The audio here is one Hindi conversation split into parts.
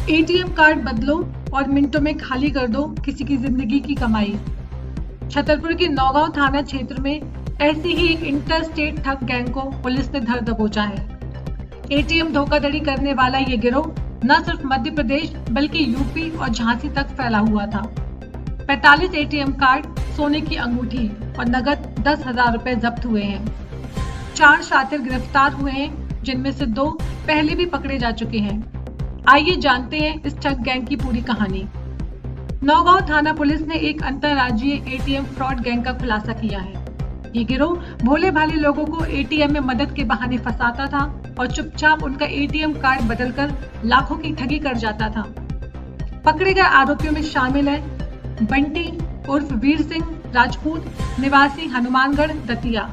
एटीएम कार्ड बदलो और मिनटों में खाली कर दो किसी की जिंदगी की कमाई। छतरपुर के नौगांव थाना क्षेत्र में ऐसी ही एक इंटर स्टेट ठग गैंग को पुलिस ने धर दबोचा है। एटीएम धोखाधड़ी करने वाला ये गिरोह न सिर्फ मध्य प्रदेश बल्कि यूपी और झांसी तक फैला हुआ था। 45 एटीएम कार्ड, सोने की अंगूठी और नगद 10,000 रुपए जब्त हुए हैं। 4 शातिर गिरफ्तार हुए हैं, जिनमें से 2 पहले भी पकड़े जा चुके हैं। आइए जानते हैं इस ठग गैंग की पूरी कहानी। नौगांव थाना पुलिस ने एक अंतर्राज्यीय एटीएम फ्रॉड गैंग का खुलासा किया है। ये गिरोह भोले भाले लोगों को एटीएम में मदद के बहाने फंसाता था और चुपचाप उनका एटीएम कार्ड बदलकर लाखों की ठगी कर जाता था। पकड़े गए आरोपियों में शामिल है बंटी उर्फ वीर सिंह राजपूत, निवासी हनुमानगढ़ दतिया,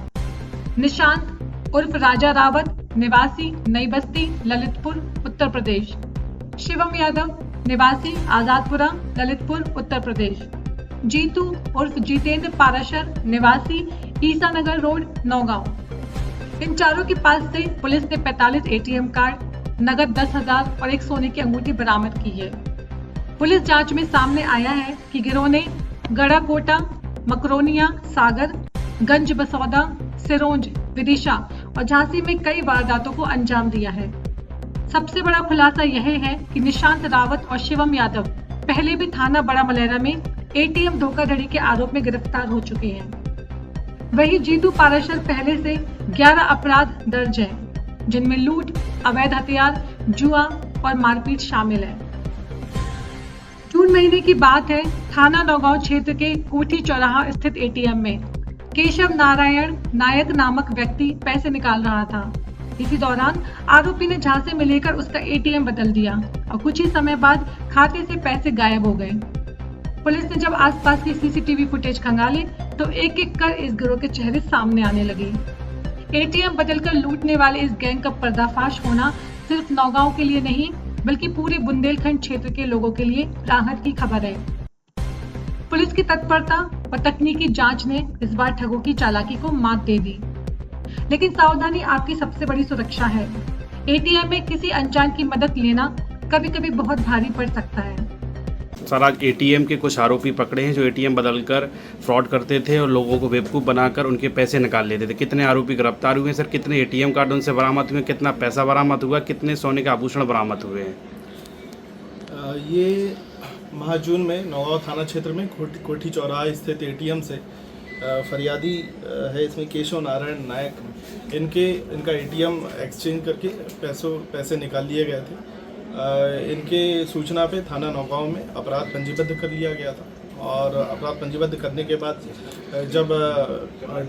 निशांत उर्फ राजा रावत, निवासी नई बस्ती ललितपुर उत्तर प्रदेश, शिवम यादव, निवासी आजादपुरा ललितपुर उत्तर प्रदेश, जीतू उर्फ जितेंद्र पाराशर, निवासी ईसानगर रोड नौगांव। इन चारों के पास से पुलिस ने 45 एटीएम कार्ड, नगद 10,000 और एक सोने की अंगूठी बरामद की है। पुलिस जांच में सामने आया है कि गिरोह ने गड़ाकोटा, मकरोनिया, सागर, गंज बसौदा, सिरोंज, विदिशा और झांसी में कई वारदातों को अंजाम दिया है। सबसे बड़ा खुलासा यह है कि निशांत रावत और शिवम यादव पहले भी थाना बड़ा मलेरा में एटीएम धोखाधड़ी के आरोप में गिरफ्तार हो चुके हैं। वहीं जीतू पाराशर पहले से 11 अपराध दर्ज हैं, जिनमें लूट, अवैध हथियार, जुआ और मारपीट शामिल है। जून महीने की बात है, थाना नौगांव क्षेत्र के कोठी चौराहा स्थित एटीएम में केशव नारायण नायक नामक व्यक्ति पैसे निकाल रहा था। इसी दौरान आरोपी ने झांसे में लेकर उसका एटीएम बदल दिया और कुछ ही समय बाद खाते से पैसे गायब हो गए। पुलिस ने जब आसपास की सीसीटीवी फुटेज खंगाले तो एक एक कर इस गिरोह के चेहरे सामने आने लगे। एटीएम बदलकर लूटने वाले इस गैंग का पर्दाफाश होना सिर्फ नौगांव के लिए नहीं बल्कि पूरे बुंदेलखंड क्षेत्र के लोगों के लिए राहत की खबर है। पुलिस की तत्परता और तकनीकी जांच ने इस बार ठगों की चालाकी को मात दे दी। लेकिन सावधानी आपकी सबसे बड़ी सुरक्षा है। एटीएम में किसी अनजान की मदद लेना कभी कभी बहुत भारी पड़ सकता है। सर, आज एटीएम के कुछ आरोपी पकड़े हैं जो एटीएम बदलकर फ्रॉड करते थे और लोगों को बेवकूफ़ बनाकर उनके पैसे निकाल लेते थे। कितने आरोपी गिरफ्तार हुए हैं सर? कितने एटीएम कार्ड उनसे बरामद हुए? कितना पैसा बरामद हुआ? कितने सोने के आभूषण बरामद हुए हैं? ये माह जून में नौगांव थाना क्षेत्र में कोठी चौराहा स्थित एटीएम से फरियादी है इसमें केशव नारायण नायक, इनका एटीएम एक्सचेंज करके पैसे निकाल लिए गए थे। इनके सूचना पे थाना नौगांव में अपराध पंजीबद्ध कर लिया गया था और अपराध पंजीबद्ध करने के बाद जब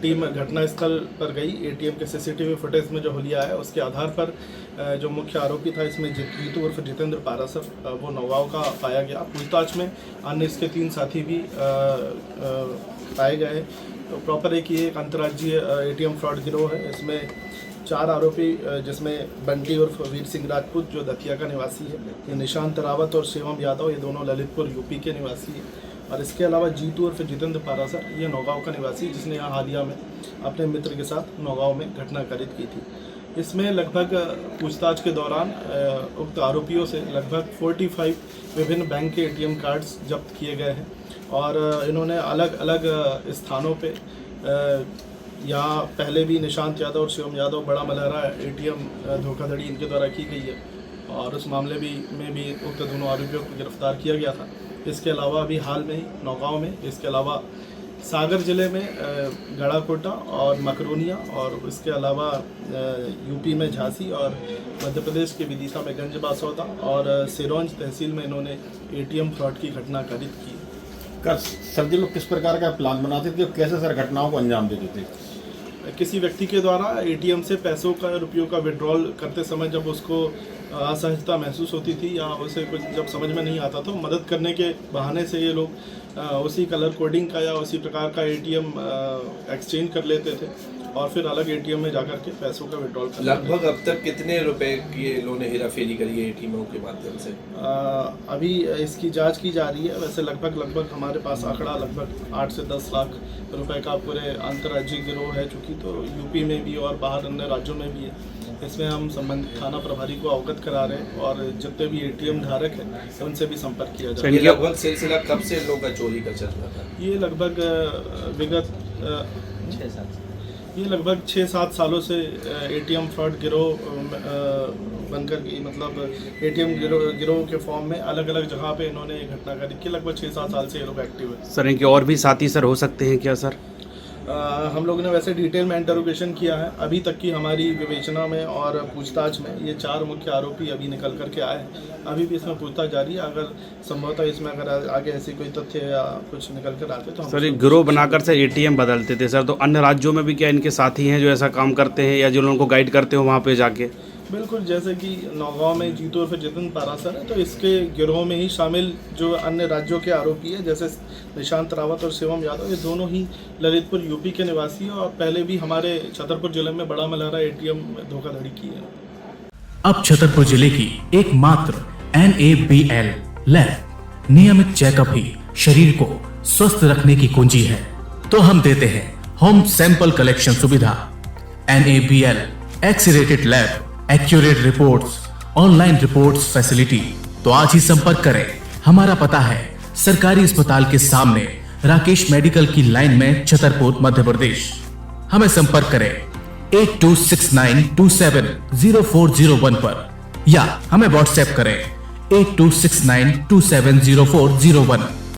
टीम घटनास्थल पर गई, एटीएम के सीसीटीवी फुटेज में जो हुलिया है उसके आधार पर जो मुख्य आरोपी था इसमें जीतू उर्फ जितेंद्र पारासर, वो नौगांव का पाया गया। पूछताछ में अन्य इसके 3 साथी भी पाए गए। तो प्रॉपर एक अंतर्राज्यीय एटीएम फ्रॉड गिरोह है। इसमें 4 आरोपी जिसमें बंटी उर्फ वीर सिंह राजपूत जो दतिया का निवासी है, ये निशांत रावत और शिवम यादव, ये दोनों ललितपुर यूपी के निवासी हैं। और इसके अलावा जीतू उर्फ जितेंद्र पारासर, ये नौगांव का निवासी जिसने यहाँ हालिया में अपने मित्र के साथ नौगांव में घटना कारित की थी। इसमें लगभग पूछताछ के दौरान उक्त आरोपियों से लगभग 45 विभिन्न बैंक के एटीएम कार्ड्स जब्त किए गए हैं और इन्होंने अलग अलग स्थानों पे यहाँ पहले भी निशांत यादव और शिवम यादव बड़ा मलहरा एटीएम धोखाधड़ी इनके द्वारा की गई है और उस मामले में भी उक्त दोनों आरोपियों को गिरफ्तार किया गया था। इसके अलावा अभी हाल में ही नौगांव में, इसके अलावा सागर जिले में गड़ाकोटा और मकरोनिया और इसके अलावा यूपी में झांसी और मध्य प्रदेश के विदिशा में गंज बासौदा और सिरोंज तहसील में इन्होंने एटीएम फ्रॉड की घटना कारित की। सर जी लोग किस प्रकार का प्लान बनाते थे और कैसे सर घटनाओं को अंजाम देते थे? किसी व्यक्ति के द्वारा एटीएम से पैसों का रुपयों का विड्रॉल करते समय जब उसको असहजता महसूस होती थी या उसे कुछ जब समझ में नहीं आता तो मदद करने के बहाने से ये लोग उसी कलर कोडिंग का या उसी प्रकार का एटीएम एक्सचेंज कर लेते थे और फिर अलग एटीएम में जाकर के पैसों का विड्रॉल कर। लगभग अब तक कितने रुपए की इन्होंने हेरा फेरी करी है एटीएमों के माध्यम से? अभी इसकी जांच की जा रही है। वैसे लगभग हमारे पास आंकड़ा लगभग 8 से 10 लाख रुपए का पूरे अंतर्राज्यीय गिरोह है, चूँकि तो यूपी में भी और बाहर अन्य राज्यों में भी है। इसमें हम संबंधित थाना प्रभारी को अवगत करा रहे हैं और जितने भी एटीएम धारक हैं उनसे भी संपर्क किया जा रहा ये है। लगभग सिलसिला कब से इन लोगों का चोरी का चल रहा था? ये लगभग ये लगभग 6-7 सालों से एटीएम फ्रॉड गिरोह बनकर की मतलब एटीएम गिरोह के फॉर्म में अलग अलग जगह पे इन्होंने घटना करी कि लगभग 6-7 साल से ये लोग एक्टिव है। सर इनके और भी साथी सर हो सकते हैं क्या सर? हम लोगों ने वैसे डिटेल में इंटरोगेशन किया है। अभी तक की हमारी विवेचना में और पूछताछ में ये 4 मुख्य आरोपी अभी निकल करके आए हैं। अभी भी इसमें पूछताछ जारी है। अगर संभवतः इसमें अगर आगे ऐसे कोई तथ्य या कुछ निकल कर आते तो हम सर एक गिरोह बनाकर से एटीएम बदलते थे सर, तो अन्य राज्यों में भी क्या इनके साथी हैं जो ऐसा काम करते हैं या जो लोगों को गाइड करते हो वहाँ पे जाके? बिल्कुल, जैसे कि नौगांव में जीतू और फिर जितिन पारासर है, तो इसके गिरोह में ही शामिल जो अन्य राज्यों के आरोपी है जैसे निशांत रावत और शिवम यादव, ये दोनों ही ललितपुर यूपी के निवासी हैं और पहले भी हमारे छतरपुर जिले में बड़ा मलहरा एटीएम धोखाधड़ी की है। अब छतरपुर जिले की एकमात्र NABL लैब नियमित चेकअप ही शरीर को स्वस्थ रखने की कुंजी है, तो हम देते हैं होम सैंपल कलेक्शन सुविधा। NABL x-rated lab, accurate reports, online reports facility. तो आज ही संपर्क करें। हमारा पता है सरकारी अस्पताल के सामने राकेश मेडिकल की लाइन में, छतरपुर, मध्य प्रदेश। हमें संपर्क करें 8269270401 पर या हमें व्हाट्सएप करें 8269270401।